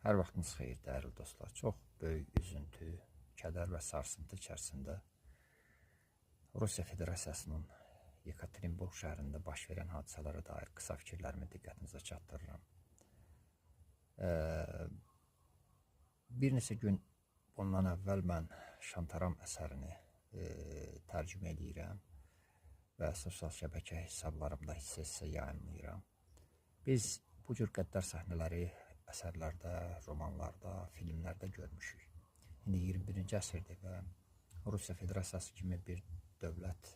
Hər vaxtınız xeyir, dəyərli dostlar. Çox böyük üzüntü, kədər və sarsıntı içərisində Rusiya Federasiyasının Yekaterinburq şəhərində baş verən hadisələrə dair qısa fikirlərimi diqqətinizə çatdırıram. Bir neçə gün bundan əvvəl mən Şantaram əsərini tərcümə edirəm və sosial şəbəkə hesablarımda hissə-hissə yayımlayıram. Biz bu cür qəddar səhnələri əsərlərdə, romanlarda, filmlərdə görmüşük. İndi 21-ci əsrdir və Rusiya Federasiyası kimi bir dövlət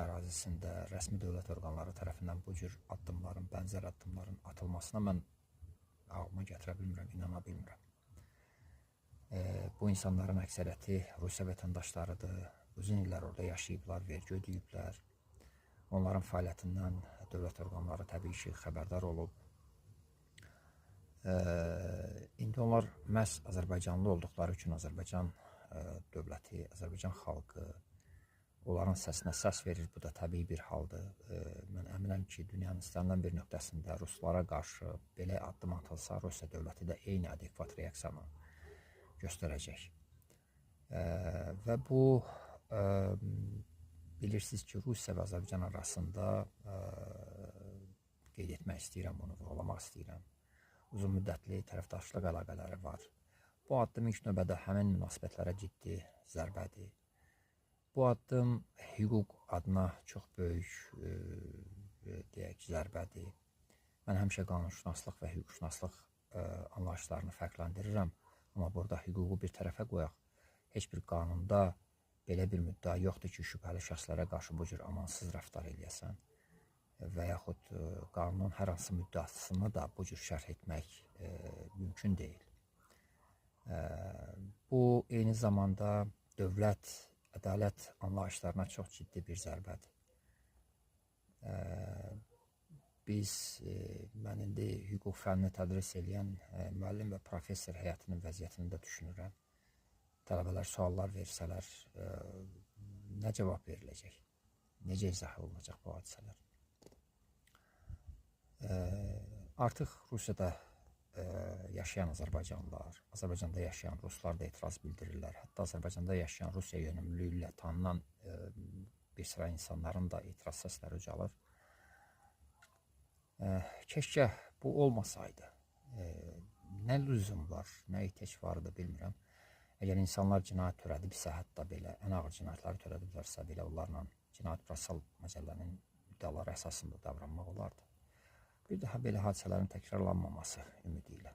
ərazisində rəsmi dövlət orqanları tərəfindən bu cür addımların, bənzər addımların atılmasına mən ağlıma gətirə bilmirəm, inana bilmirəm. Bu insanların əksəriyyəti Rusiya vətəndaşlarıdır, uzun illər orada yaşayıblar, vergi ödəyiblər. Onların fəaliyyətindən dövlət orqanları təbii ki, xəbərdar olub. İndi onlar məhz Azərbaycanlı olduqları üçün Azərbaycan dövləti, Azərbaycan xalqı onların səsinə səs verir. Bu da təbii bir haldır. Mən əminəm ki, dünyanın istənilən bir nöqtəsində ruslara qarşı belə addım atılsa, Rusiya dövləti də eyni adekvat reaksiyanı göstərəcək. Və bu, bilirsiniz ki, Rusiya və Azərbaycan arasında qeyd etmək istəyirəm, bunu vurğulamaq istəyirəm. Uzun müddətli tərəfdaşlıq əlaqələri var. Bu addım ilk növbədə həmin münasibətlərə ciddi zərbədir. Bu addım hüquq adına çox böyük deyək, zərbədir. Mən həmişə qanunşünaslıq və hüquqşünaslıq anlayışlarını fərqləndirirəm. Amma burada hüququ bir tərəfə qoyaq. Heç bir qanunda belə bir müddəa yoxdur ki, şübhəli şəxslərə qarşı bu cür amansız rəftar eləyəsən və yaxud qanunun hər hansı müddəasını da bu cür şərh etmək mümkün deyil. Bu, eyni zamanda dövlət, ədalət anlayışlarına çox ciddi bir zərbədir. Mən indi hüquq fənnini tədris edən müəllim və professor həyatının vəziyyətini də düşünürəm. Tələbələr suallar versələr, nə cavab veriləcək? Necə izah olunacaq bu hadisələr? Artıq Rusiyada yaşayan azərbaycanlılar, Azərbaycanda yaşayan ruslar da etiraz bildirirlər. Hətta Azərbaycanda yaşayan Rusiya yönümlülüyü ilə tanınan bir sıra insanların da etiraz səsləri ucalır. Keşkə bu olmasaydı, nə lüzum var, nə ehtiyac vardı bilmirəm. Əgər insanlar cinayət törədibsə, hətta belə ən ağır cinayətləri törədiblərsə, belə onlarla Cinayət Prosessual Məcəllənin iddiaları əsasında davranmaq olardı. Bir daha belə hadisələrin təkrarlanmaması ümidi ilə.